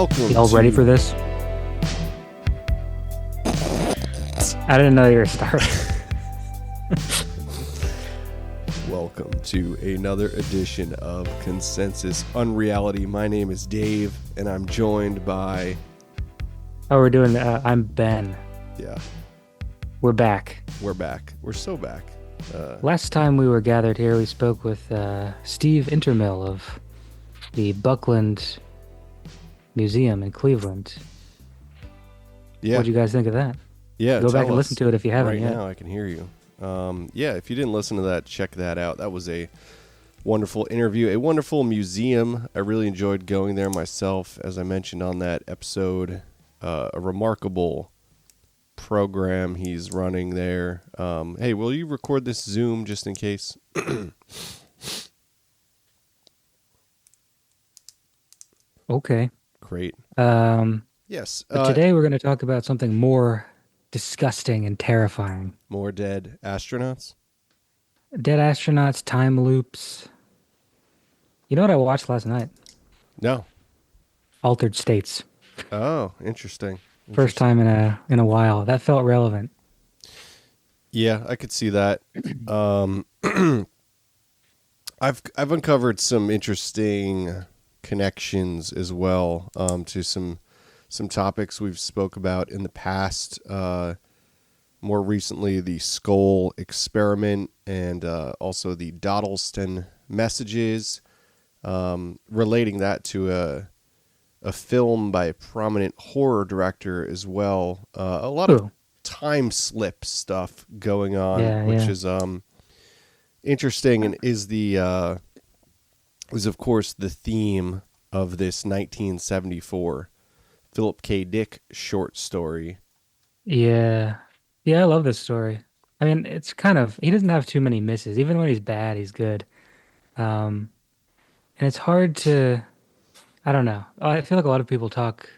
Welcome. Y'all ready for this? I didn't know you were starting. Welcome to another edition of Consensus Unreality. My name is Dave, and I'm joined by... Oh, we're doing... I'm Ben. Yeah. We're back. We're back. We're so back. Last time we were gathered here, we spoke with Steve Intermill of the Buckland Museum in Cleveland. Yeah. What do you guys think of that? Yeah. Go back and listen to it if you haven't yet. Right now, I can hear you. Yeah, if you didn't listen to that, check that out. That was a wonderful interview, a wonderful museum. I really enjoyed going there myself, as I mentioned on that episode. A remarkable program he's running there. Hey, will you record this Zoom just in case? Okay. Great. Yes. But today we're going to talk about something more disgusting and terrifying. More dead astronauts? Dead astronauts, time loops. You know what I watched last night? No. Altered States. Oh, interesting. First time in a while. That felt relevant. Yeah, I could see that. I've uncovered some interesting connections as well to some topics we've spoke about in the past. More recently, the Scole Experiment and also the Dodleston Messages, relating that to a film by a prominent horror director as well. A lot of time slip stuff going on, which is interesting, and is of course the theme of this 1974 Philip K. Dick short story. Yeah. Yeah, I love this story. I mean, it's kind of, he doesn't have too many misses. Even when he's bad, he's good. And it's hard to, I don't know. I feel like a lot of people talk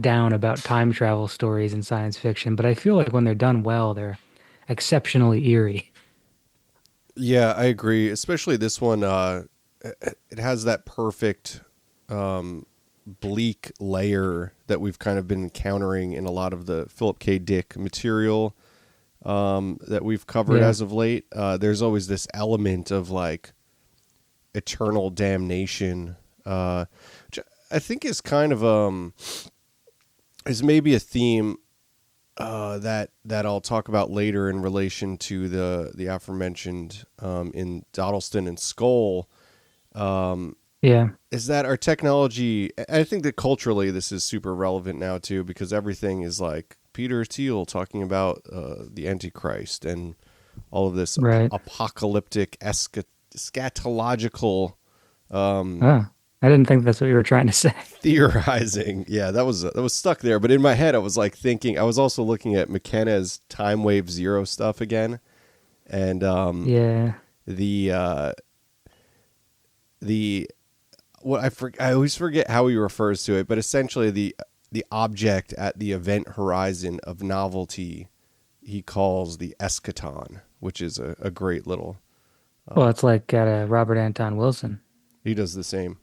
down about time travel stories in science fiction, but I feel like when they're done well, they're exceptionally eerie. Yeah, I agree. Especially this one, it has that perfect bleak layer that we've kind of been encountering in a lot of the Philip K. Dick material that we've covered as of late. There's always this element of like eternal damnation, which I think is kind of is maybe a theme that I'll talk about later in relation to the aforementioned in Dodleston and Scole. Is that our technology, I think that culturally this is super relevant now too, because everything is like Peter Thiel talking about the Antichrist and all of this apocalyptic eschatological I didn't think that's what you were trying to say. Theorizing. Yeah, that was stuck there. But in my head, I was like thinking, I was also looking at McKenna's Time Wave Zero stuff again. And I always forget how he refers to it, but essentially the object at the event horizon of novelty he calls the eschaton, which is a great little... well, it's like Robert Anton Wilson. He does the same.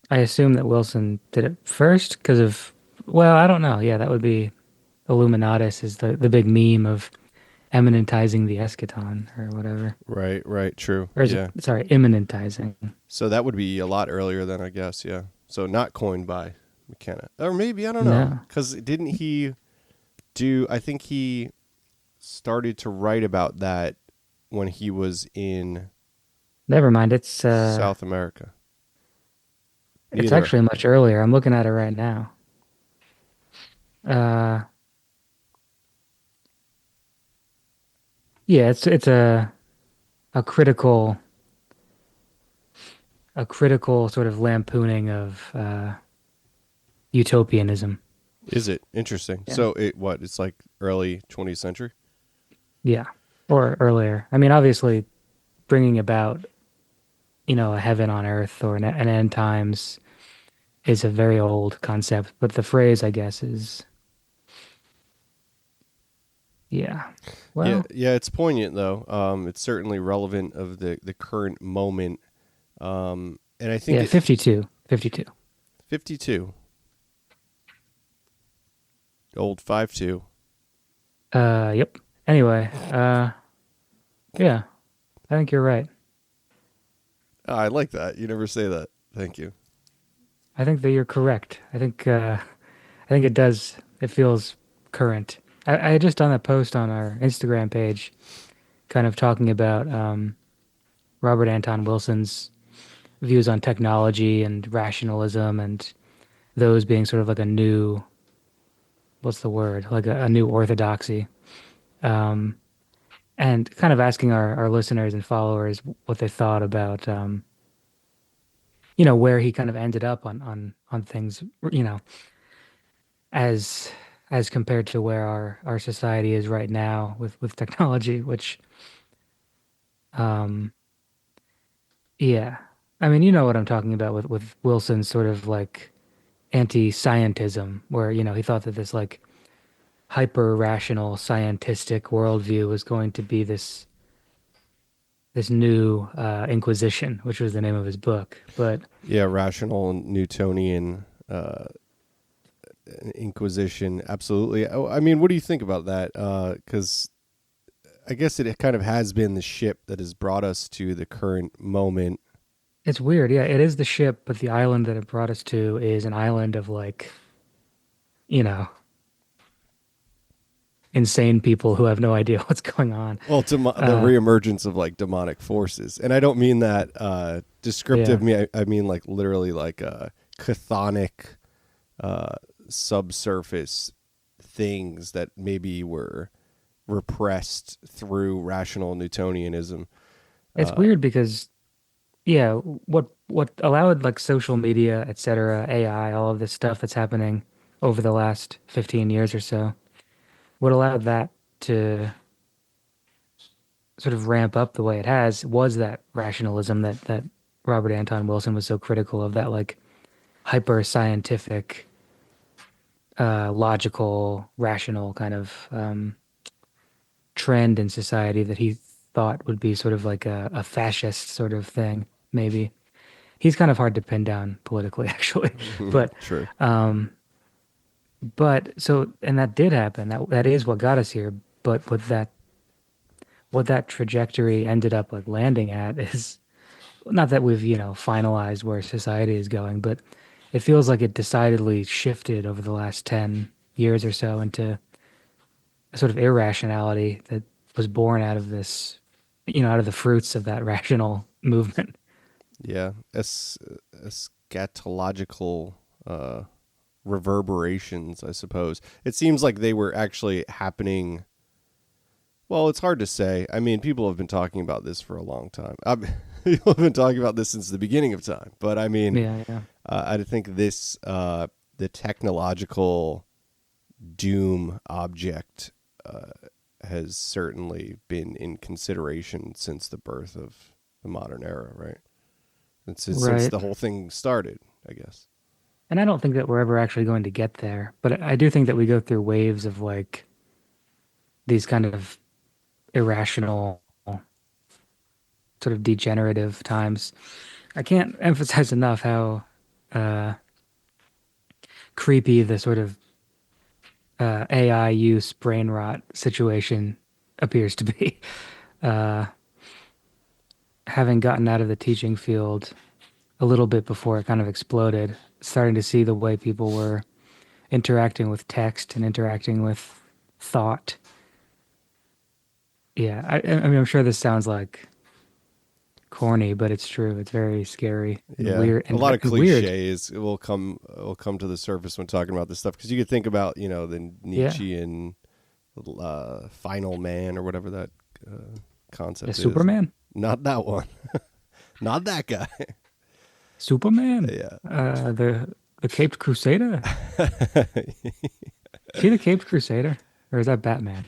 I assume that Wilson did it first because of... Well, I don't know. Yeah, that would be... Illuminatus is the big meme of eminentizing the eschaton or whatever. Right, true. Or is it, sorry, immanentizing. So that would be a lot earlier than, I guess, yeah. So not coined by McKenna. Or maybe, I don't know. Because didn't he do... I think he started to write about that when he was in... Never mind, it's... South America. It's actually much earlier. I'm looking at it right now. Yeah, it's a critical sort of lampooning of utopianism. Is it? Interesting. Yeah. So it's like early 20th century? Yeah, or earlier. I mean, obviously bringing about, a heaven on earth or an end times is a very old concept, but the phrase, I guess, is... Yeah. Well, yeah, it's poignant though. It's certainly relevant of the current moment. And I think 52. 52. Old 5-2. Yep. Anyway, yeah, I think you're right. I like that. You never say that. Thank you. I think that you're correct. I think it does. It feels current. I had just done a post on our Instagram page, kind of talking about Robert Anton Wilson's views on technology and rationalism, and those being sort of like a new, what's the word? Like a new orthodoxy. Um, and kind of asking our listeners and followers what they thought about, where he kind of ended up on things, you know, as as compared to where our society is right now with technology, which um yeah. I mean, you know what I'm talking about with Wilson's sort of like anti-scientism, where, he thought that this like hyper-rational scientistic worldview was going to be this new Inquisition, which was the name of his book. But Yeah, rational Newtonian Inquisition. Absolutely. Oh, I mean, what do you think about that? Because I guess it kind of has been the ship that has brought us to the current moment. it's weird. Yeah, it is the ship, but the island that it brought us to is an island of like, you know, insane people who have no idea what's going on. Well, the Uh, reemergence of like demonic forces, and I don't mean that yeah. descriptive. I mean like literally like chthonic subsurface things that maybe were repressed through rational Newtonianism. It's weird because yeah, what allowed like social media, etc., AI, all of this stuff that's happening over the last 15 years or so, what allowed that to sort of ramp up the way it has was that rationalism that Robert Anton Wilson was so critical of, that like hyper scientific, logical, rational kind of trend in society that he thought would be sort of like a fascist sort of thing, maybe. He's kind of hard to pin down politically, actually. But True. um, and that did happen. That is what got us here. But what that trajectory ended up like landing at is not that we've, finalized where society is going, but it feels like it decidedly shifted over the last 10 years or so into a sort of irrationality that was born out of this, out of the fruits of that rational movement. Yeah, eschatological reverberations, I suppose. It seems like they were actually happening. Well, it's hard to say. I mean, people have been talking about this for a long time. People have been talking about this since the beginning of time. But I mean, Yeah, yeah. I think the technological doom object has certainly been in consideration since the birth of the modern era, right? And since Right. the whole thing started, I guess. And I don't think that we're ever actually going to get there, but I do think that we go through waves of like these kind of irrational, sort of degenerative times. I can't emphasize enough how uh, creepy the sort of AI use brain rot situation appears to be. Uh, Having gotten out of the teaching field a little bit before it kind of exploded, starting to see the way people were interacting with text and interacting with thought. Yeah, I mean, I'm sure this sounds like corny, but it's true. It's very scary and Yeah, weird a lot of and weird. cliches will come to the surface when talking about this stuff because you could think about the Yeah, Nietzschean final man or whatever that yeah, concept is. Superman, Not that one. Not that guy. Superman, Yeah. the Caped Crusader. Is he the Caped Crusader, or is that Batman?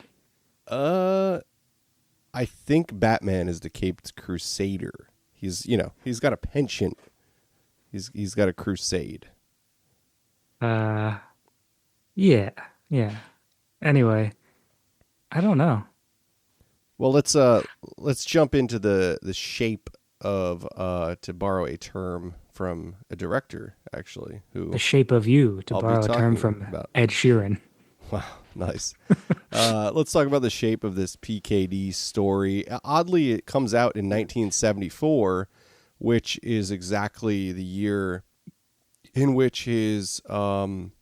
uh, I think Batman is the Caped Crusader. He's got a penchant. He's got a crusade. Uh, yeah, yeah. Anyway, I don't know. Well, let's jump into the shape of to borrow a term from a director actually The who Shape of You, to I'll be borrow a term talking from about. Ed Sheeran. Wow, nice. Let's talk about the shape of this PKD story. Oddly, it comes out in 1974, which is exactly the year in which his own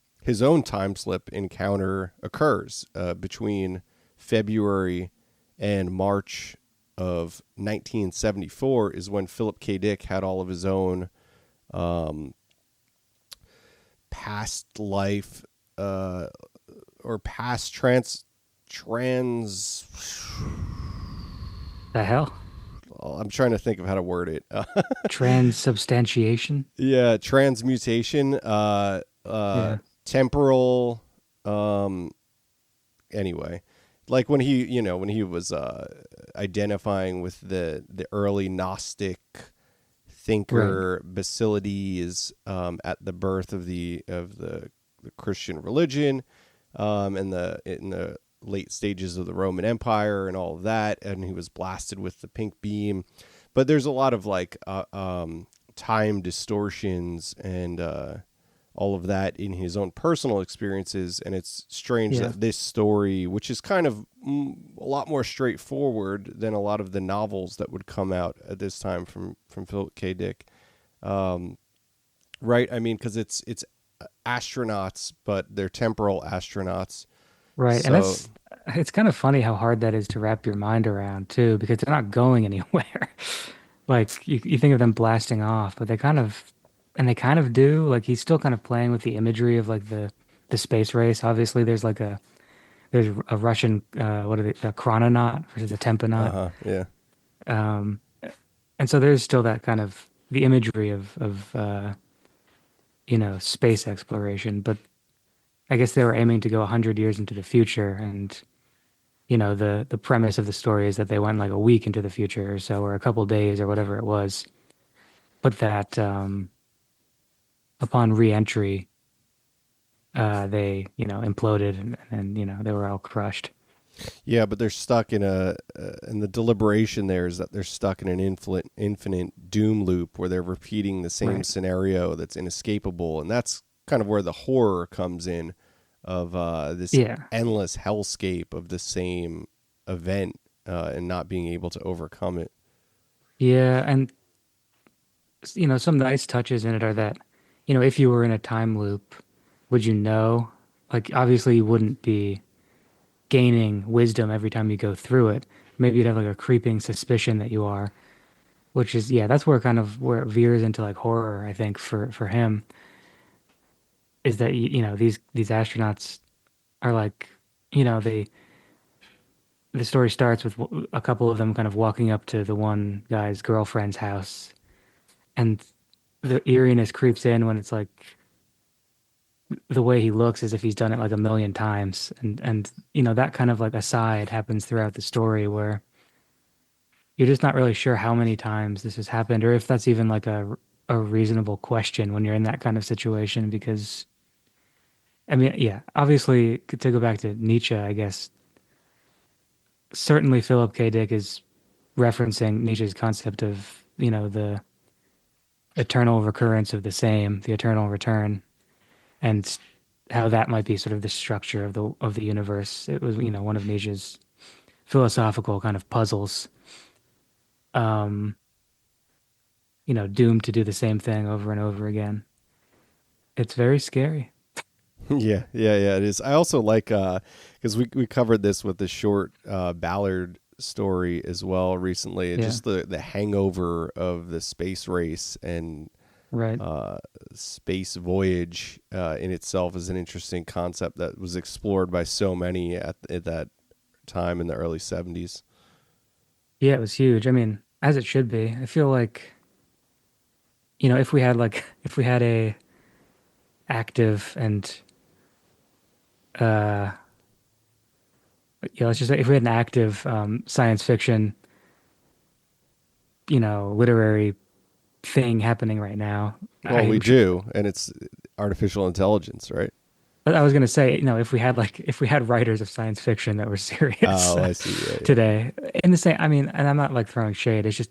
time slip encounter occurs, between February and March of 1974 is when Philip K. Dick had all of his own um, past life, uh, or past trans. The hell? I'm trying to think of how to word it. Transubstantiation? Yeah, transmutation, Yeah. temporal. Um, anyway, like when when he was identifying with the early Gnostic Right. thinker Basilides, at the birth of the Christian religion, in the late stages of the Roman Empire and all of that, and he was blasted with the pink beam. But there's a lot of like time distortions and all of that in his own personal experiences, and it's strange Yeah. that this story, which is kind of a lot more straightforward than a lot of the novels that would come out at this time from Philip K. Dick, um, right? I mean, because it's astronauts, but they're temporal astronauts. Right. And So, it's kind of funny how hard that is to wrap your mind around too, because they're not going anywhere. Like you think of them blasting off, but they kind of do. Like he's still kind of playing with the imagery of like the space race. Obviously, there's a Russian what are they, a chrononaut versus a temponaut. yeah, Um, and so there's still that kind of the imagery of space exploration, but I guess they were aiming to go 100 years into the future, and the premise of the story is that they went like a week into the future or so, or a couple days or whatever it was, but that upon re-entry, they imploded, and they were all crushed. yeah, but they're stuck and the deliberation there is that they're stuck in an infinite doom loop where they're repeating the same Right. scenario that's inescapable, and that's kind of where the horror comes in of this Yeah. endless hellscape of the same event, and not being able to overcome it. Yeah, and some nice touches in it are that, if you were in a time loop, would you know? Like, obviously, you wouldn't be gaining wisdom every time you go through it. Maybe you'd have like a creeping suspicion that you are, which is, yeah, that's where it veers into like horror, I think, for him, is that these astronauts are like, they the story starts with a couple of them kind of walking up to the one guy's girlfriend's house, and the eeriness creeps in when it's like the way he looks as if he's done it like a million times, and that kind of like aside happens throughout the story where you're just not really sure how many times this has happened, or if that's even like a reasonable question when you're in that kind of situation. Because I mean, yeah, obviously to go back to Nietzsche, I guess certainly Philip K. Dick is referencing Nietzsche's concept of the eternal recurrence of the same, the eternal return, and how that might be sort of the structure of the universe. It was one of Nietzsche's philosophical kind of puzzles. Um, doomed to do the same thing over and over again. It's very scary. Yeah, yeah, it is. I also like, because we covered this with the short Ballard story as well recently. Yeah, Just the hangover of the space race and right. space voyage, in itself is an interesting concept that was explored by so many at that time in the early 70s. Yeah, it was huge. I mean, as it should be. I feel like, if we had a active and uh yeah, let's just say if we had an active science fiction, literary thing happening right now, Well, we I'm sure. do, and it's artificial intelligence, right? But I was gonna say, if we had writers of science fiction that were serious Oh, I see. Yeah, yeah. today, in the same, I mean, and I'm not like throwing shade. It's just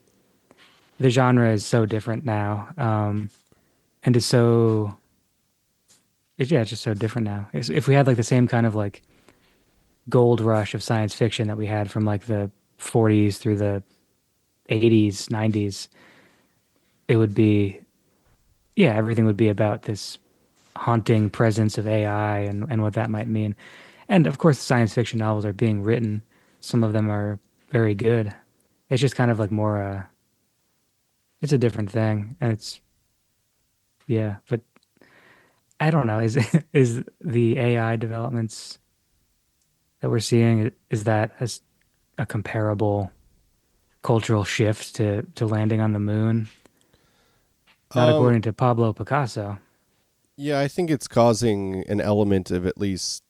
the genre is so different now, and is so it's just so different now. If we had like the same kind of like gold rush of science fiction that we had from like the 40s through the 80s, 90s, it would be, yeah, everything would be about this haunting presence of AI and what that might mean. And of course, science fiction novels are being written. Some of them are very good. It's just kind of like more, it's a different thing. And it's, yeah, but I don't know. Is the AI developments that we're seeing, is that a comparable cultural shift to landing on the moon? Not Um, according to Pablo Picasso. yeah, I think it's causing an element of at least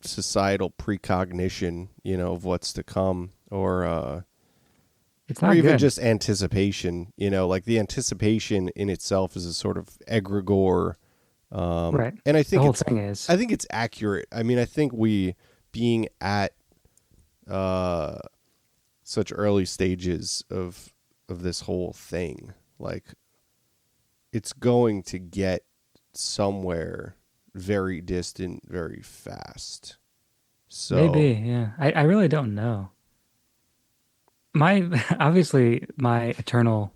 societal precognition, of what's to come, It's or not even good. just anticipation. Like the anticipation in itself is a sort of egregore. Right. And The whole thing is. I think it's accurate. I mean, I think we being at uh, such early stages of this whole thing, like it's going to get somewhere very distant very fast. So, Maybe, yeah. I really don't know. My obviously my eternal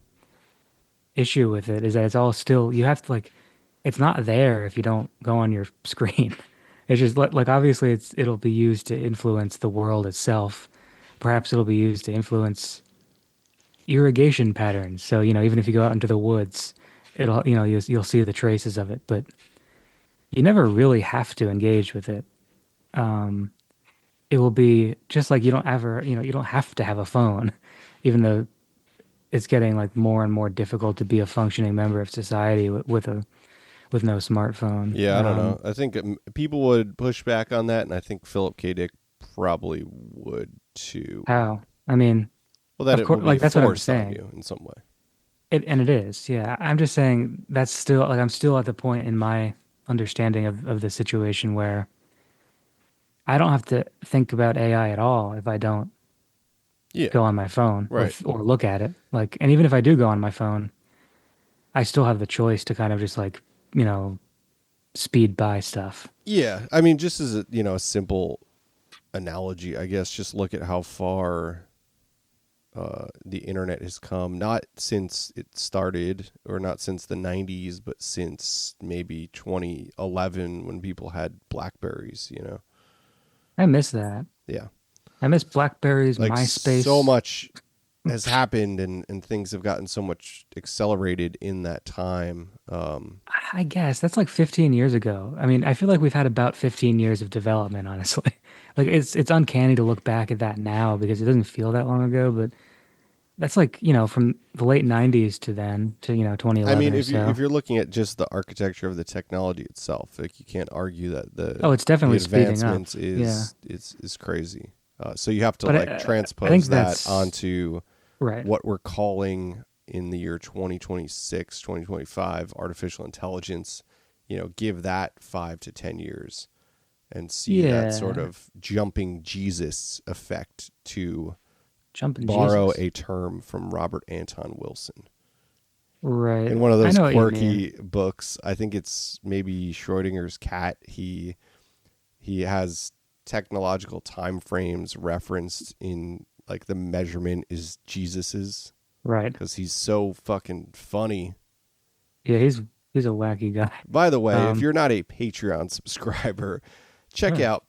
issue with it is that it's all still you have to like it's not there if you don't go on your screen. It's just like obviously it'll be used to influence the world itself. Perhaps it'll be used to influence irrigation patterns. So, even if you go out into the woods, it'll you'll see the traces of it, but you never really have to engage with it. Um, it will be just like you don't have to have a phone, even though it's getting like more and more difficult to be a functioning member of society with no smartphone. yeah, I don't know. I think people would push back on that, and I think Philip K. Dick probably would too. How? I mean, Well, that of it will course, be like that's what I'm forced on saying. you in some way. And it is, yeah. I'm just saying that's still like I'm still at the point in my understanding of the situation where I don't have to think about AI at all if I don't Yeah, go on my phone right. or look at it. Like, and even if I do go on my phone, I still have the choice to kind of just like, you know, speed by stuff. Yeah, I mean, just as a simple analogy, I guess, just look at how far the internet has come. Not since it started, or not since the '90s, but since maybe 2011 when people had Blackberries. I miss that. Yeah, I miss BlackBerry's like so MySpace. much has happened, and things have gotten so much accelerated in that time. I guess that's like 15 years ago. I mean, I feel like we've had about 15 years of development, honestly. Like it's uncanny to look back at that now because it doesn't feel that long ago, but that's like, from the late 90s to then to, I 2011 mean, or if so. you're looking at just the architecture of the technology itself, like you can't argue that Oh, it's the definitely speeding up. advancements Yeah. is crazy. So you have to But like I think transpose that that's onto right. what we're calling in the year 2026, 2025 artificial intelligence. Give that 5 to 10 years and see that sort Yeah. of jumping Jesus effect, to Jumping borrow Jesus. a term from Robert Anton Wilson. Right. In one of I those know what you mean. quirky books, I think it's maybe Schrodinger's cat. He has technological time frames referenced in, like, the measurement is Jesus's, Right. because he's so fucking funny. Yeah, he's a wacky guy. By the way, if Um, you're not a Patreon subscriber, check oh, out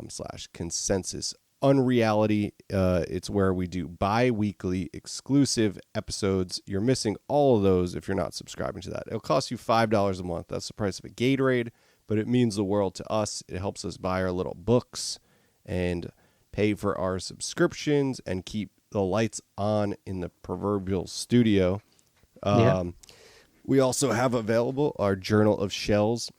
patreon.com/consensus unreality. It's where we do bi-weekly exclusive episodes. You're missing all of those if you're not subscribing to that. It'll cost you $5 a month. That's the price of a Gatorade, but it means the world to us. It helps us buy our little books and pay for our subscriptions and keep the lights on in the proverbial studio. yeah. um, we also have available our Journal of Shells,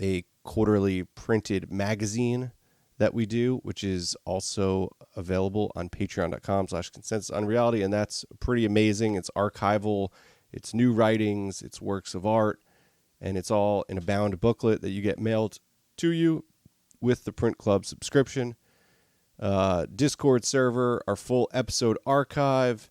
a quarterly printed magazine that we do, which is also available on patreon.com/consensus unreality. And that's pretty amazing. It's archival, it's new writings, it's works of art, and it's all in a bound booklet that you get mailed to you with the Print Club subscription. Discord server, our full episode archive,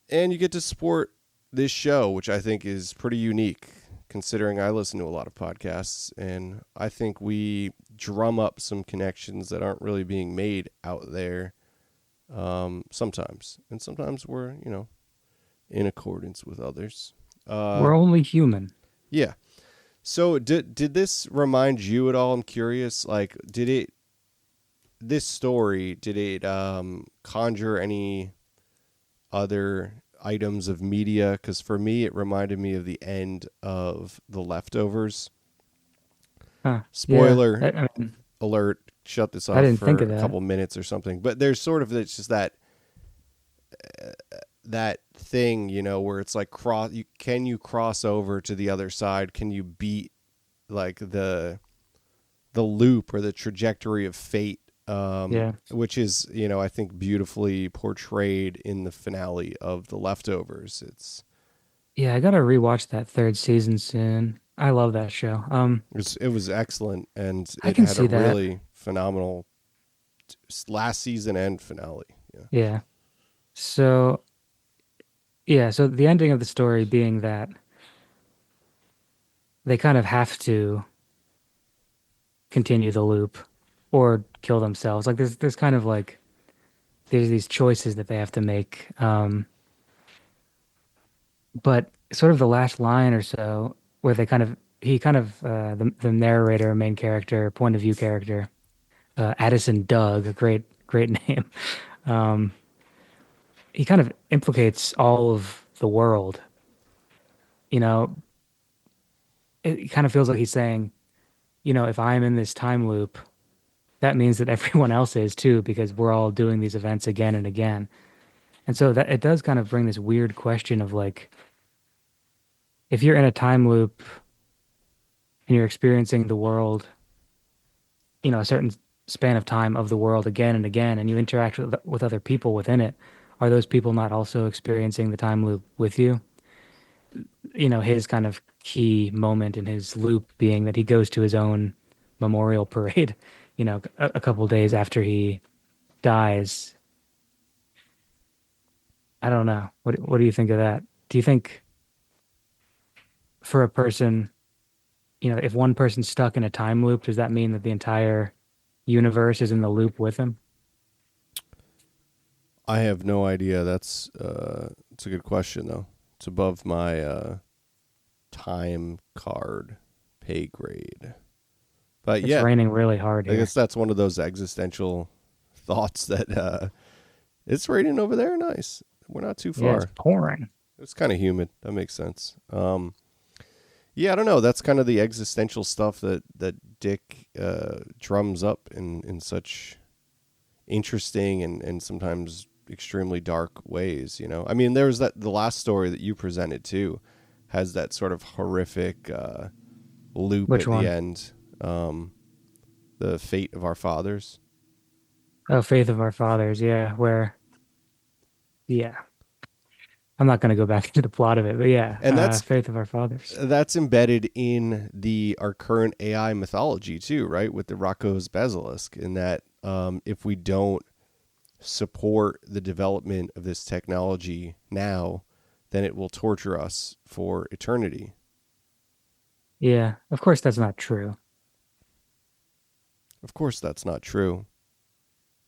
and you get to support this show, which I think is pretty unique considering I listen to a lot of podcasts, and I think we drum up some connections that aren't really being made out there sometimes. And sometimes we're, in accordance with others. We're only human. Yeah. So did this remind you at all? I'm curious. Like, this story, did it conjure any other items of media? Because for me, it reminded me of the end of The Leftovers. Huh. Yeah. Spoiler I mean, alert, shut this I off didn't think for of a that. couple minutes or something. But there's sort of, it's just that thing, where it's like can you cross over to the other side? Can you beat like the loop or the trajectory of fate? Yeah. Which is, I think beautifully portrayed in the finale of The Leftovers. Yeah, I gotta rewatch that third season soon. I love that show. It was excellent, and I it can had a see that. really phenomenal last season and finale. Yeah. Yeah. So, yeah, so the ending of the story being that they kind of have to continue the loop or kill themselves. Like there's kind of like there's these choices that they have to make. But sort of the last line or so where he kind of the narrator, main character, point of view character, Addison Doug, a great name. Um, he kind of implicates all of the world. You know, it kind of feels like he's saying, if I'm in this time loop, that means that everyone else is too, because we're all doing these events again and again. And so that it does kind of bring this weird question of like, if you're in a time loop and you're experiencing the world, a certain span of time of the world again and again, and you interact with other people within it, are those people not also experiencing the time loop with you? His kind of key moment in his loop being that he goes to his own memorial parade, a couple days after he dies. I don't know. What do you think of that? Do you think for a person, if one person's stuck in a time loop, does that mean that the entire universe is in the loop with him? I have no idea. It's a good question though. It's above my time card pay grade. But It's yeah, raining really hard I guess here. that's one of those existential thoughts that it's raining over there. Nice. We're not too Yeah, it's far. pouring. It's kind of humid. That makes sense. Yeah, I don't know. That's kind of the existential stuff that Dick drums up in such interesting and sometimes extremely dark ways. I mean, there was the last story that you presented too, has that sort of horrific loop Which at the one? end. The fate of our fathers. Oh, Faith of Our Fathers. Yeah, yeah. I'm not going to go back into the plot of it, but yeah, And Faith of Our Fathers. that's embedded in our current AI mythology too, right? With the Rocco's basilisk, in that if we don't support the development of this technology now, then it will torture us for eternity. Yeah, of course that's not true. Of course, that's not true.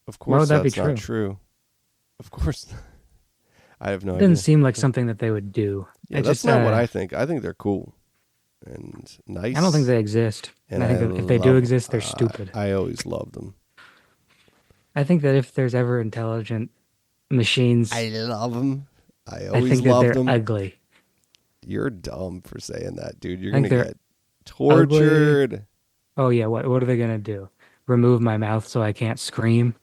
Of Why would course, that be that's not true? true. Of course, I have no It doesn't idea. seem like something that they would do. Yeah, It that's just, not what I think. I think they're cool and I don't think nice, they exist. and And I think I that if they do love. exist, they're stupid. I always love them. I think that if there's ever intelligent machines, I love them. I I always think that loved they're them. ugly. You're dumb for saying that, dude. You're I think gonna they're get ugly. tortured. Oh yeah, what are they gonna do? Remove my mouth so I can't scream?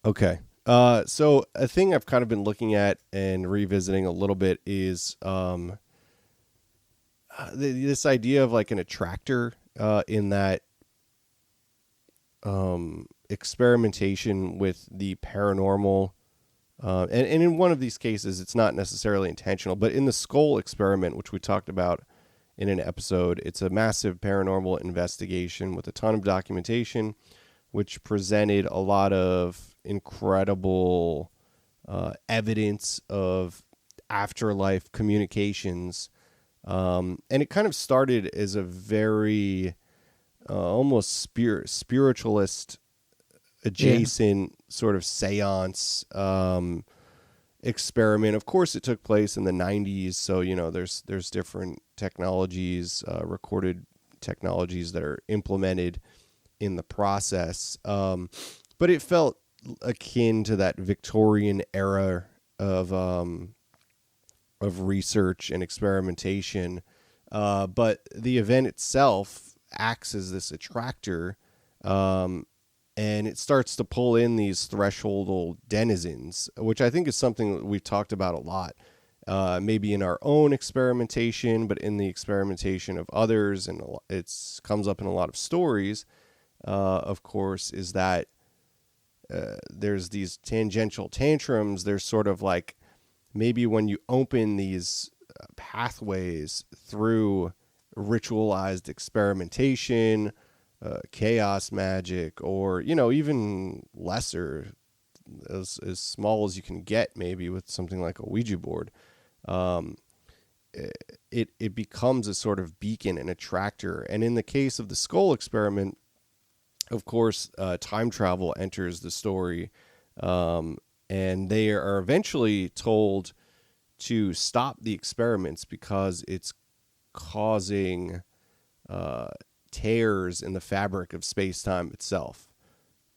Okay. So a thing I've kind of been looking at and revisiting a little bit is this idea of like an attractor in that experimentation with the paranormal. And in one of these cases, it's not necessarily intentional, but in the Scole experiment, which we talked about in an episode, it's a massive paranormal investigation with a ton of documentation, which presented a lot of incredible evidence of afterlife communications And it kind of started as a very almost spiritualist Yeah. adjacent sort of seance experiment. Of course, it took place in the 90s, so there's different technologies, recorded technologies that are implemented in the process. But it felt akin to that Victorian era of research and experimentation. But the event itself acts as this attractor, um, and it starts to pull in these thresholdal denizens, which I think is something that we've talked about a lot. Maybe in our own experimentation, but in the experimentation of others, and it comes up in a lot of stories. Of course, is that there's these tangential tantrums. There's sort of like maybe when you open these pathways through ritualized experimentation, chaos magic, or even lesser, as small as you can get, maybe with something like a Ouija board. Um, it becomes a sort of beacon and attractor. And in the case of the Scole experiment, of course, time travel enters the story, and they are eventually told to stop the experiments because it's causing tears in the fabric of space-time itself.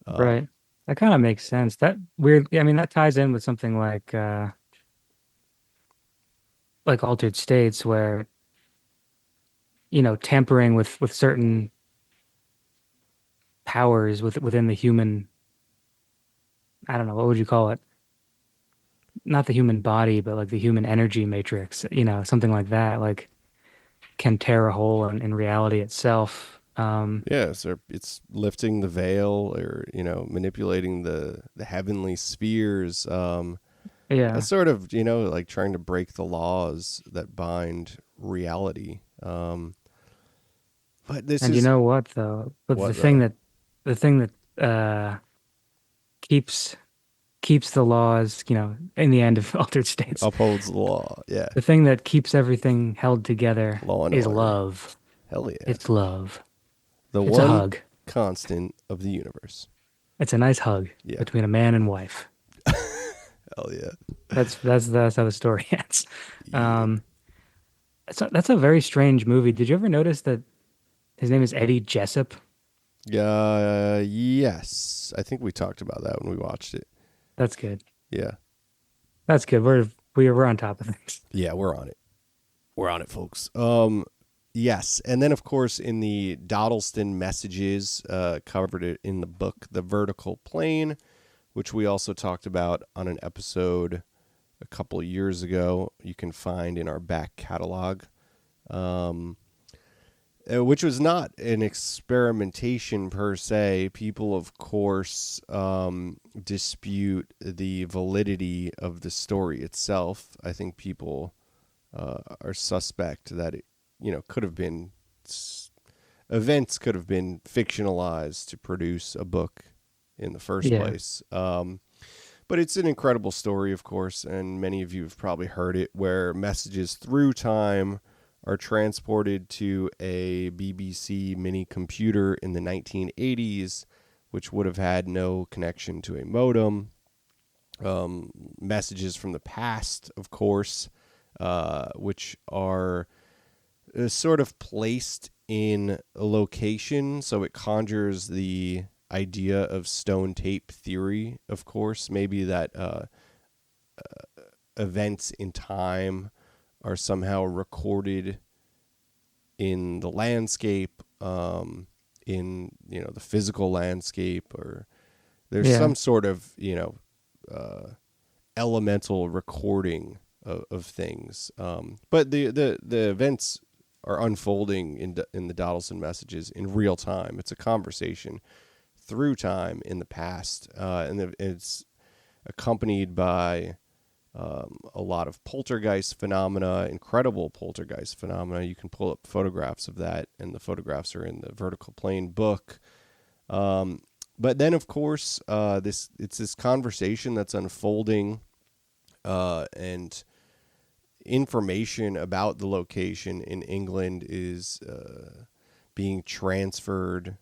Right. That kind of makes sense. That weird, yeah, I mean, that ties in with something like altered states where, tampering with certain powers within the human, I don't know, what would you call it? Not the human body, but like the human energy matrix, something like that, like can tear a hole in reality itself. Yeah, so it's lifting the veil, or manipulating the heavenly spheres. It's Yeah. sort of like trying to break the laws that bind reality. But this And you is know what though? But what though the thing that keeps keeps the laws, in the end of altered states, upholds the law. Yeah, the thing that keeps everything held together law and is order. love. Hell yeah, It's love. the It's a one hug. constant of the universe. It's a nice hug Yeah, between a man and wife. hell yeah, That's how the story ends. yeah. Um, that's a very strange movie. Did you ever notice that his name is Eddie Jessup? Yes, I think we talked about that when we watched it. That's good. Yeah, That's good. We're on top of things. yeah, we're on it. We're on it, folks. Yes, and then of course in the Dodleston Messages, covered it in the book The Vertical Plane, which we also talked about on an episode a couple of years ago. You can find in our back catalog, which was not an experimentation per se. People, of course, dispute the validity of the story itself. I think people are suspect that it, could have been events could have been fictionalized to produce a book in the first Yeah. place. But it's an incredible story, of course, and many of you have probably heard it, where messages through time are transported to a BBC mini computer in the 1980s, which would have had no connection to a modem. Messages from the past, of course, which are sort of placed in a location, so it conjures the idea of stone tape theory, of course. Maybe that events in time are somehow recorded in the landscape, in the physical landscape, or there's Yeah. some sort of elemental recording of things. But the events are unfolding in the Dodleston Messages in real time. It's a conversation through time in the past, and it's accompanied by a lot of poltergeist phenomena, incredible poltergeist phenomena. You can pull up photographs of that, and the photographs are in the Vertical Plane book. But then, of course, it's this conversation that's unfolding, and information about the location in England is being transferred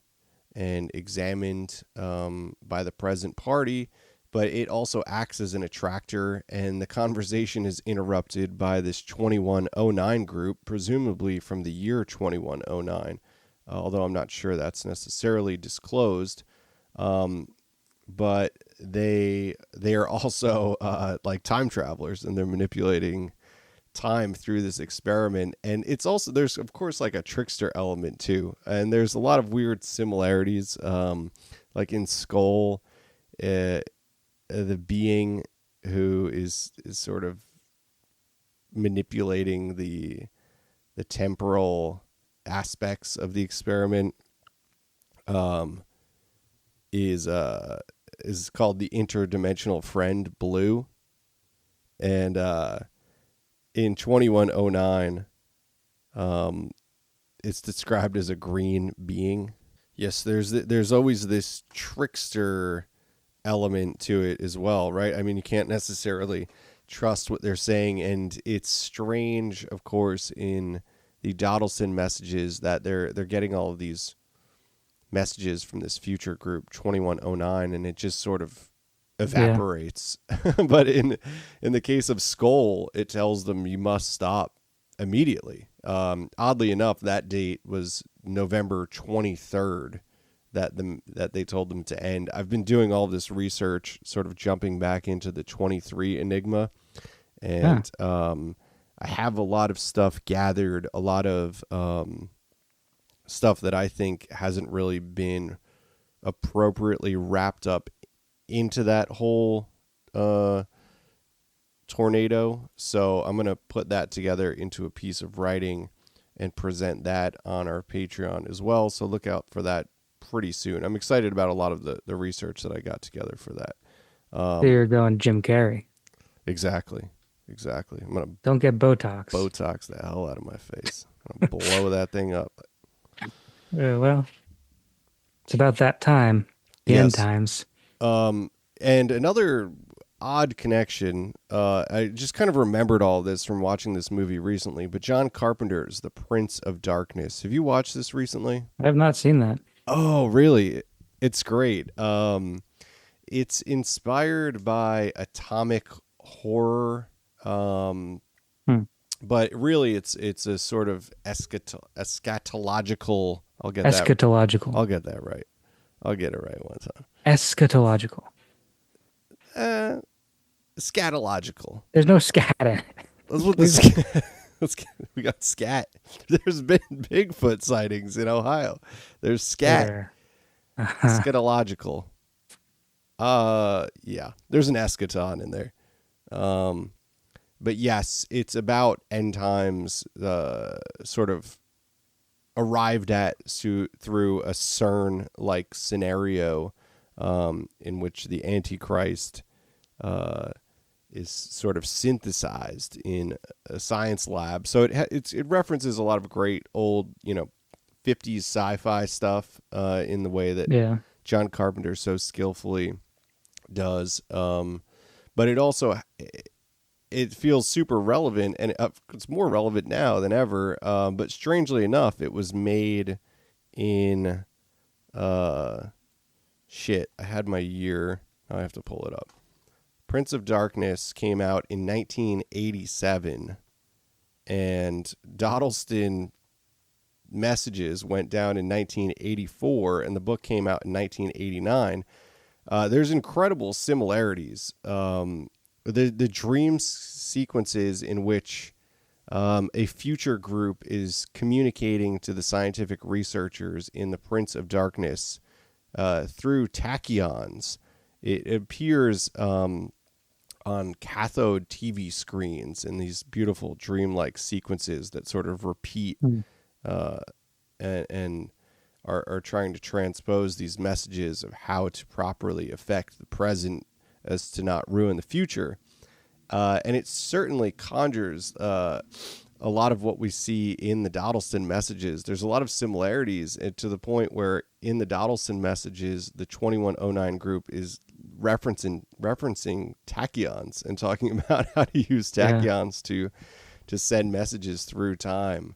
and examined by the present party, but it also acts as an attractor, and the conversation is interrupted by this 2109 group, presumably from the year 2109, although I'm not sure that's necessarily disclosed. But they are also like time travelers, and they're manipulating time through this experiment. And it's also, there's of course like a trickster element too, and there's a lot of weird similarities, like in Scole, the being who is sort of manipulating the temporal aspects of the experiment is called the interdimensional friend Blue. And in 2109, it's described as a green being. Yes, there's always this trickster element to it as well, right? I mean, you can't necessarily trust what they're saying, and it's strange, of course, in the Dodleston Messages that they're getting all of these messages from this future group 2109, and it just sort of evaporates. Yeah. But in the case of Scole, it tells them you must stop immediately. Oddly enough, that date was November 23rd that they told them to end. I've been doing all this research, sort of jumping back into the 23 Enigma, and I have a lot of stuff gathered, a lot of stuff that I think hasn't really been appropriately wrapped up into that whole tornado. So I'm going to put that together into a piece of writing and present that on our Patreon as well. So look out for that pretty soon. I'm excited about a lot of the research that I got together for that. So you're going Jim Carrey. Exactly. I'm going to don't get Botox. Botox the hell out of my face. I'm going to blow that thing up. Well, it's about that time. The end times. And another odd connection, I just kind of remembered all this from watching this movie recently, but John Carpenter's The Prince of Darkness. Have you watched this recently? I have not seen that. Oh, really? It's great. It's inspired by atomic horror, but really it's a sort of eschatological. I'll get that right. I'll get it right one time. Eschatological. Scatological. There's no scat in it. That's what we got scat. There's been Bigfoot sightings in Ohio. There's scat. Scatological. Yeah. There's an eschaton in there. But yes, it's about end times, sort of arrived at through a CERN-like scenario, in which the Antichrist is sort of synthesized in a science lab. So it references a lot of great old 50s sci-fi stuff in the way that John Carpenter so skillfully does. But it also it feels super relevant, and it's more relevant now than ever. But strangely enough, it was made in shit. I had my year. Now I have to pull it up. Prince of Darkness came out in 1987, and Dodleston Messages went down in 1984, and the book came out in 1989. There's incredible similarities. The dream sequences in which a future group is communicating to the scientific researchers in the Prince of Darkness through tachyons. It appears on cathode TV screens in these beautiful dreamlike sequences that sort of repeat and are trying to transpose these messages of how to properly affect the present as to not ruin the future. And it certainly conjures a lot of what we see in the Dodleston Messages. There's a lot of similarities, to the point where in the Dodleston Messages, the 2109 group is referencing tachyons and talking about how to use tachyons to to send messages through time.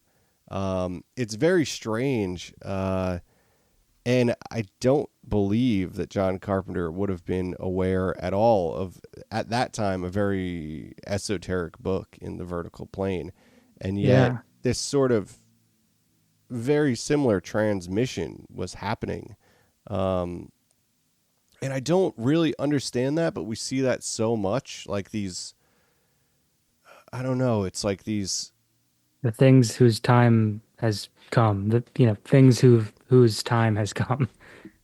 It's very strange. And I don't believe that John Carpenter would have been aware at all of, at that time, a very esoteric book in the vertical plane. And yet, Yeah. this sort of very similar transmission was happening. Um, and I don't really understand that, but we see that so much. Like these, I don't know, it's like these, The things whose time has come, things whose time has come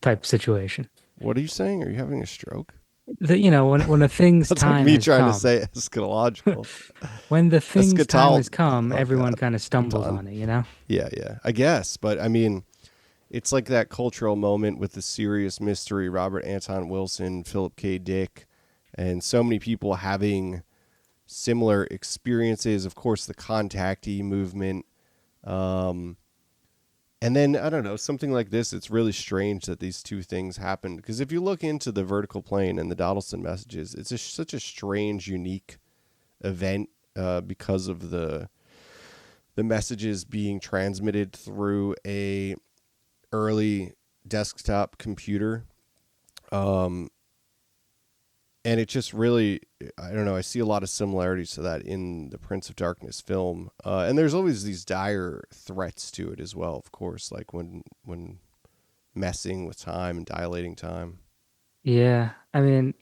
type situation. what are you saying? Are you having a stroke? When a thing's That's like time me has trying to come, say eschatological. when the thing's time has come, Oh, everyone God. kind of I'm stumbles done. on it. Yeah, yeah. I guess. But I mean, it's like that cultural moment with the serious mystery, Robert Anton Wilson, Philip K. Dick, and so many people having similar experiences. Of course, the contactee movement. Um, and then, I don't know, something like this, it's really strange that these two things happened. Because if you look into the vertical plane and the Dodleston messages, it's such a strange, unique event because of the messages being transmitted through a early desktop computer. Um, and it just really, I don't know, I see a lot of similarities to that in the Prince of Darkness film. And there's always these dire threats to it as well, of course, like when messing with time and dilating time. Yeah. I mean,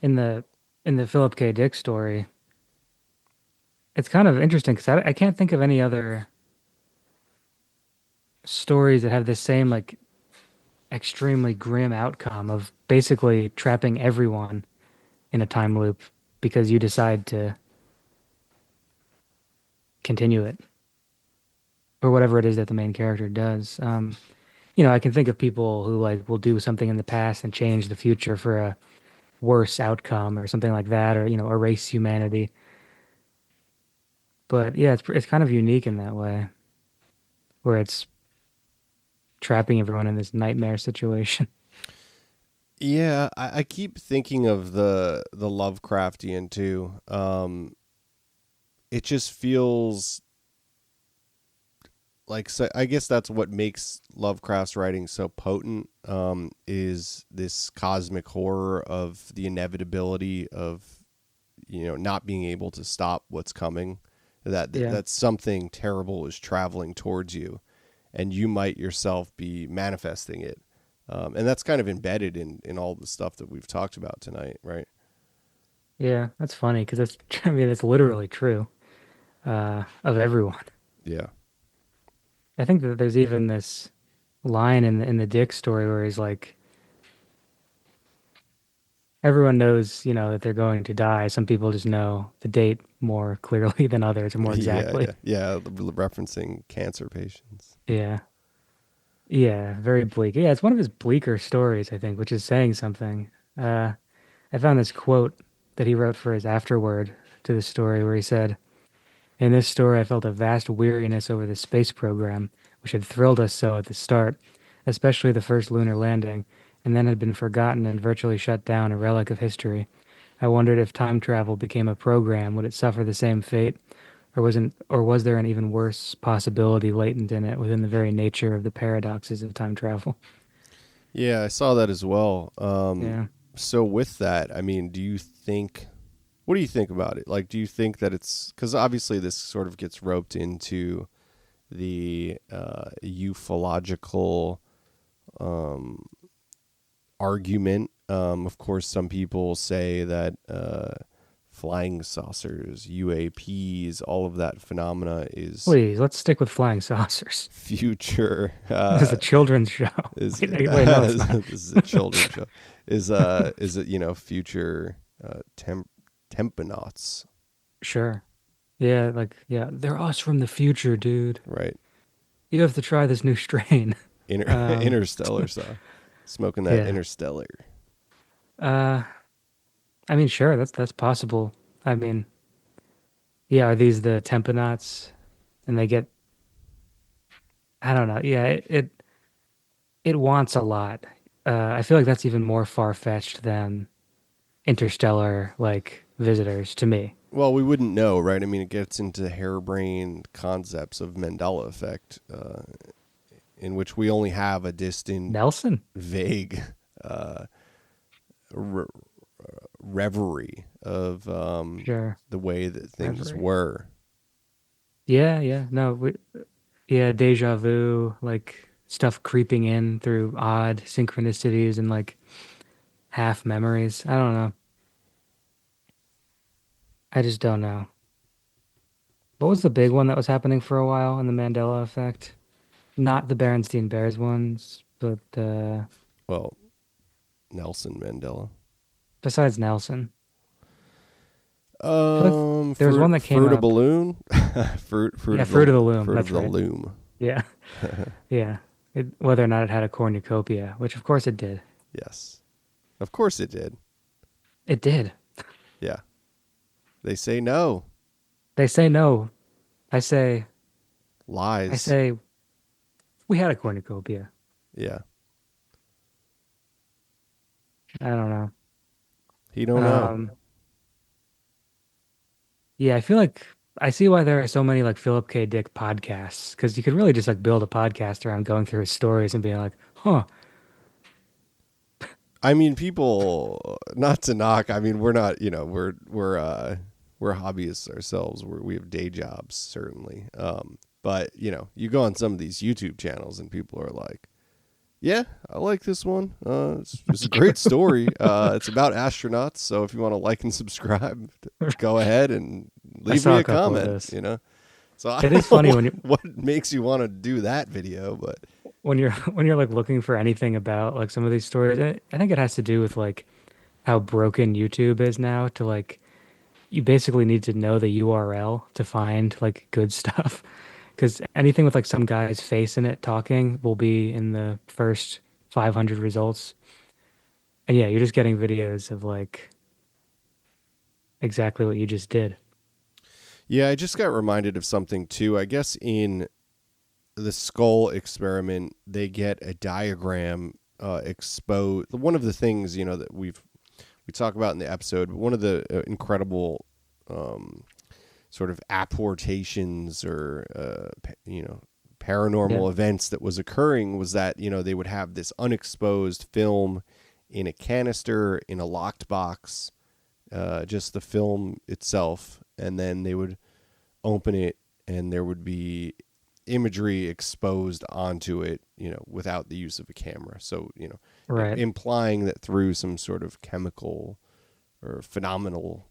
in the Philip K. Dick story, it's kind of interesting because I can't think of any other stories that have the same like extremely grim outcome of basically trapping everyone in a time loop because you decide to continue it or whatever it is that the main character does. I can think of people who like will do something in the past and change the future for a worse outcome or something like that, or erase humanity. But yeah, it's kind of unique in that way, where it's trapping everyone in this nightmare situation. Yeah, I keep thinking of the Lovecraftian too. It just feels like, so I guess that's what makes Lovecraft's writing so potent. Is this cosmic horror of the inevitability of not being able to stop what's coming. Yeah, That something terrible is traveling towards you, and you might yourself be manifesting it. And that's kind of embedded in all the stuff that we've talked about tonight, right? yeah, that's funny because it's I mean it's literally true of everyone. Yeah. I think that there's even this line in the Dick story where he's like, everyone knows, that they're going to die. Some people just know the date more clearly than others or more Yeah, exactly. yeah, yeah. Referencing cancer patients. Yeah. Yeah, very bleak. Yeah, it's one of his bleaker stories, I think, which is saying something. Uh, I found this quote that he wrote for his afterword to the story where he said, "In this story, I felt a vast weariness over the space program, which had thrilled us so at the start, especially the first lunar landing, and then had been forgotten and virtually shut down, a relic of history. I wondered if time travel became a program, would it suffer the same fate, or was there an even worse possibility latent in it within the very nature of the paradoxes of time travel?" Yeah, I saw that as well. Yeah. So with that, I mean, what do you think about it? Like, do you think that it's, because obviously this sort of gets roped into the ufological argument. Of course, some people say that flying saucers, UAPs, all of that phenomena is Please, let's stick with flying saucers. future. This is a children's show. Is Wait, no, it's not. This is a children's show? Is it future tempunauts? Sure. Yeah, they're us from the future, dude. Right, You have to try this new strain. Um, interstellar stuff. Smoking that yeah. interstellar. Uh, I mean, sure, that's possible. I mean, yeah, are these the Tempunauts? And they get, I don't know. Yeah, it wants a lot. I feel like that's even more far-fetched than interstellar like visitors to me. Well, we wouldn't know, right? I mean, it gets into harebrained concepts of Mandela effect, in which we only have a distant, Nelson? vague uh, re- reverie of Sure. the way that things Reverie. were. Yeah, yeah. No, yeah, deja vu, like stuff creeping in through odd synchronicities and like half memories. I don't know. I just don't know. What was the big one that was happening for a while in the Mandela effect? Not the Berenstain Bears ones, but Well, Nelson Mandela. besides Nelson. I feel like there was one that came Fruit of up. balloon, Yeah, Fruit of the Loom. fruit of That's the right. loom. Yeah, yeah. Whether or not it had a cornucopia, which of course it did. Yes, of course it did. It did. Yeah, they say no. They say no. I say, I Lies. say, we had a cornucopia. Yeah, I don't know. he don't know. Um, yeah, I feel like I see why there are so many like Philip K. Dick podcasts because you could really just like build a podcast around going through his stories and being like, huh, I mean, people. Not to knock. I mean, we're not. We're hobbyists ourselves. We have day jobs certainly. But you go on some of these YouTube channels and people are like, "Yeah, I like this one. It's a great story. It's about astronauts. So if you want to like and subscribe, go ahead and I leave me saw a a couple of comment." those. So I It is don't know funny what, when you what makes you want to do that video, but when you're when you're like looking for anything about like some of these stories. I think it has to do with like how broken YouTube is now to like you basically need to know the URL to find like good stuff. Because anything with like some guy's face in it talking will be in the first 500 results. And yeah, you're just getting videos of like exactly what you just did. yeah, I just got reminded of something too. I guess in the Scole experiment, they get a diagram exposed. One of the things that we talk about in the episode, but one of the incredible sort of apportations or Yeah. paranormal events that was occurring was that they would have this unexposed film in a canister in a locked box, just the film itself, and then they would open it and there would be imagery exposed onto it, without the use of a camera. So, Right. implying that through some sort of chemical or phenomenal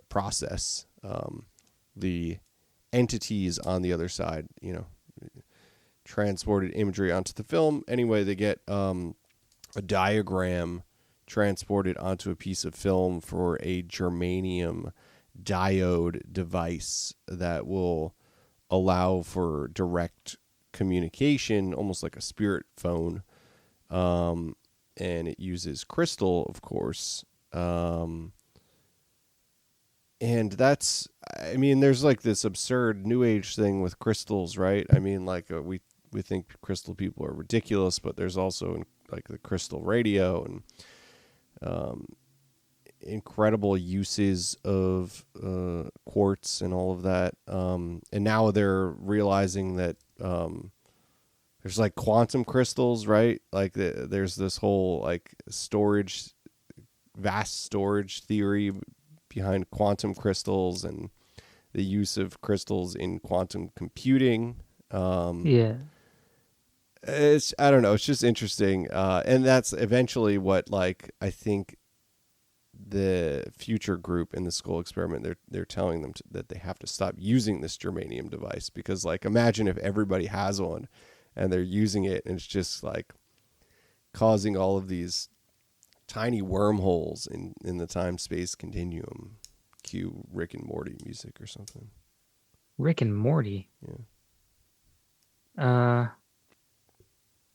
process, the entities on the other side, transported imagery onto the film. Anyway, they get a diagram transported onto a piece of film for a germanium diode device that will allow for direct communication, almost like a spirit phone. And it uses crystal, of course. And that's, I mean, there's like this absurd new age thing with crystals, right? I mean, like we think crystal people are ridiculous, but there's also like the crystal radio and incredible uses of quartz and all of that. And now they're realizing that there's like quantum crystals, right? Like there's this whole like vast storage theory behind quantum crystals and the use of crystals in quantum computing. Yeah. I don't know. It's just interesting. And that's eventually what, like, I think the future group in the Scole experiment, they're telling them that they have to stop using this germanium device because, like, imagine if everybody has one and they're using it and it's just like causing all of these tiny wormholes in the time-space continuum. Cue Rick and Morty music or something. Rick and Morty. Yeah. Uh,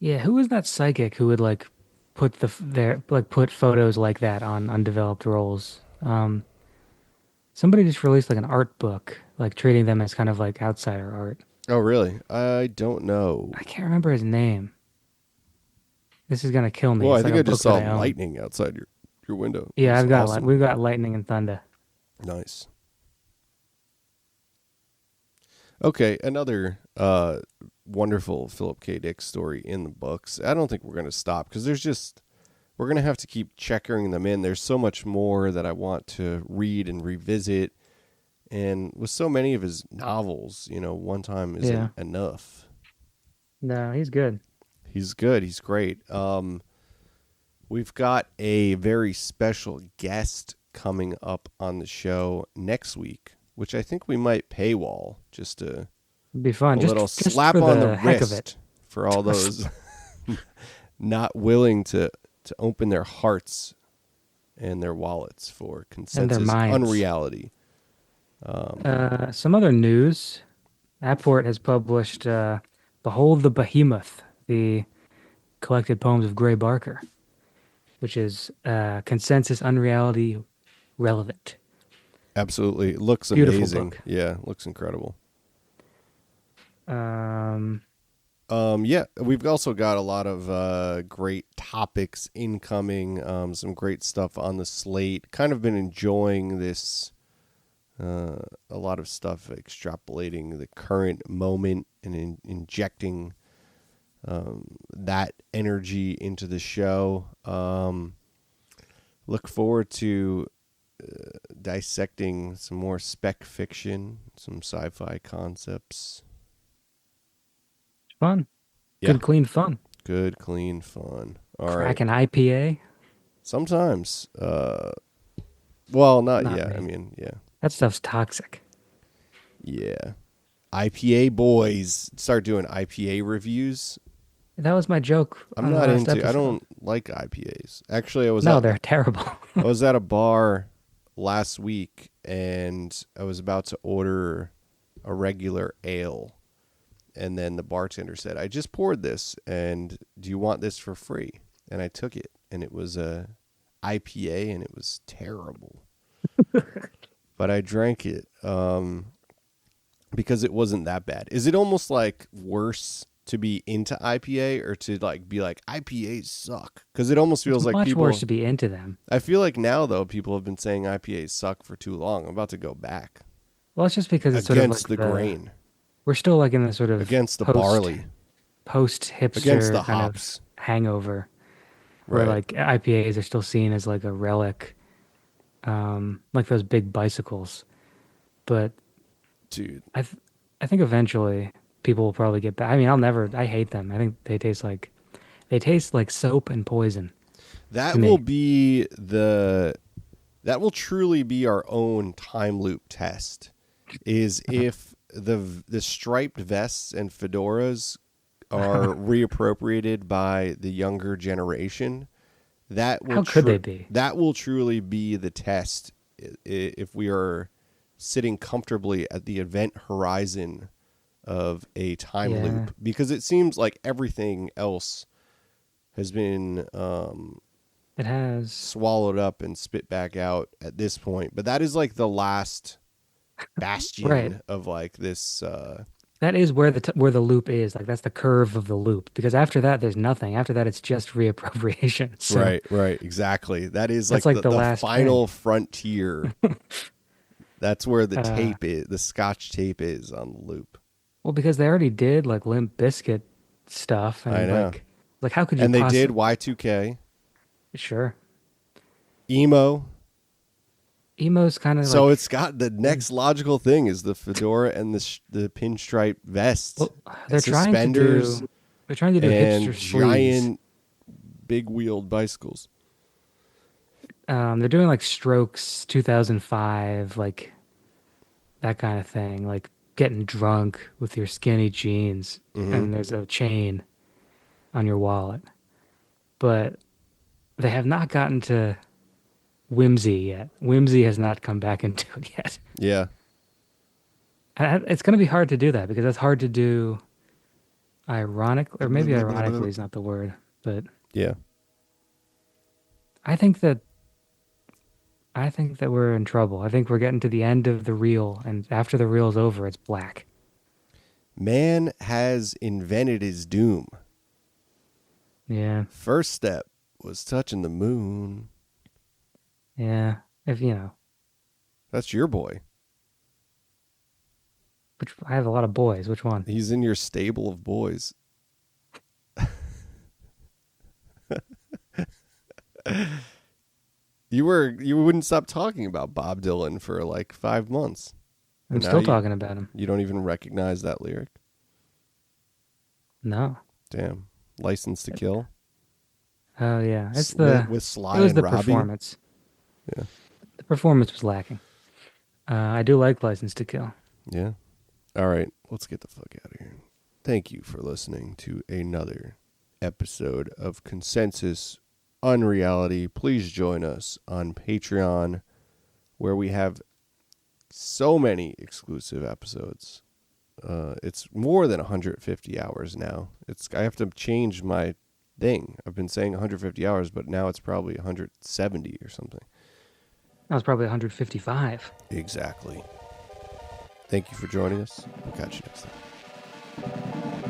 yeah, who was that psychic who would like put put photos like that on undeveloped rolls? Somebody just released like an art book, like treating them as kind of like outsider art. Oh, really? I don't know. I can't remember his name. This is gonna kill me. Well, I It's like think a I just book that saw I own. lightning outside your window. It Yeah, was I've got awesome. we've got lightning and thunder. Nice. Okay, another wonderful Philip K. Dick story in the books. I don't think we're going to stop because we're going to have to keep checkering them in. There's so much more that I want to read and revisit. And with so many of his novels, one time Yeah. isn't enough. No, he's good. He's good. He's great. We've got a very special guest coming up on the show next week, which I think we might paywall just to It'd be fun. a little Just slap for on the the heck of it. wrist for all those not willing to open their hearts and their wallets for And their consensus minds. unreality. Some other news. Apport has published Behold the Behemoth, the collected poems of Gray Barker, which is consensus unreality relevant. Absolutely. It looks Beautiful amazing. book. Yeah, looks incredible. Um, Yeah, we've also got a lot of great topics incoming, some great stuff on the slate. Kind of been enjoying this, a lot of stuff extrapolating the current moment and injecting that energy into the show. Look forward to dissecting some more spec fiction, some sci-fi concepts. fun. Yeah. Good, clean fun. Good, clean fun. All right. Crack an IPA. Sometimes. Well, not Not yet. me. I mean, yeah. That stuff's toxic. Yeah. IPA boys. Start doing IPA reviews. That was my joke I'm on the not last into. I episode. don't like IPAs. Actually, No, they're terrible. I was at a bar last week and I was about to order a regular ale. And then the bartender said, "I just poured this, and do you want this for free?" And I took it, and it was a IPA, and it was terrible. But I drank it because it wasn't that bad. Is it almost like worse to be into IPA or to like be like IPAs suck? Because it almost feels It's like much people. worse to be into them. I feel like now though people have been saying IPAs suck for too long. I'm about to go back Well, it's just because it's sort of against like the grain, we're still like in the sort of against the barley, post against the hipster kind hops. of hangover, where Right. like IPAs are still seen as like a relic, like those big bicycles. But Dude. I think eventually people will probably get back. I mean, I hate them. I think they taste like soap and poison That to will me. be that will truly be our own time loop test. Is if the striped vests and fedoras are reappropriated by the younger generation. How could they be? That will truly be the test if we are sitting comfortably at the event horizon of a time Yeah, loop, because it seems like everything else has been it has. swallowed up and spit back out at this point. But that is like the last bastion Right. of like this. That is where where the loop is. Like that's the curve of the loop. Because after that, there's nothing. After that, it's just reappropriation. So Right, exactly. That is that's like like the the last final thing. frontier. That's where the Uh, tape is, the scotch tape is on the loop. well, because they already did like Limp Bizkit stuff, I and know. like how could you And they did possibly? Y2K, Sure, emo. emo's kind of So like. it's got the next logical thing is the fedora and the pinstripe vest, Well, and they're trying to suspenders, do. They're trying to do and hipster sleeves. giant big wheeled bicycles. They're doing like Strokes 2005, like that kind of thing, like getting drunk with your skinny jeans Hmm. and there's a chain on your wallet. But they have not gotten to whimsy yet. Whimsy has not come back into it yet. Yeah. It's going to be hard to do that because it's hard to do ironic, or maybe ironically is not the word, but Yeah. I think that I think that we're in trouble. I think we're getting to the end of the reel, and after the reel's over, it's black. Man has invented his doom. Yeah, First step was touching the moon. yeah. If you know, That's your boy. Which I have a lot of boys. Which one? He's in your stable of boys. You wouldn't stop talking about Bob Dylan for like 5 months. I'm And now still talking about him. you don't even recognize that lyric. No. Damn. License to Kill. Oh yeah, With Sly it was and the Robbie. performance. Yeah. The performance was lacking. I do like License to Kill. Yeah. All right, let's get the fuck out of here. Thank you for listening to another episode of Consensus Unreality. Please join us on Patreon, where we have so many exclusive episodes. It's more than 150 hours now. I have to change my thing. I've been saying 150 hours, but now it's probably 170 or something. That was probably 155. Exactly. Thank you for joining us. We'll catch you next time.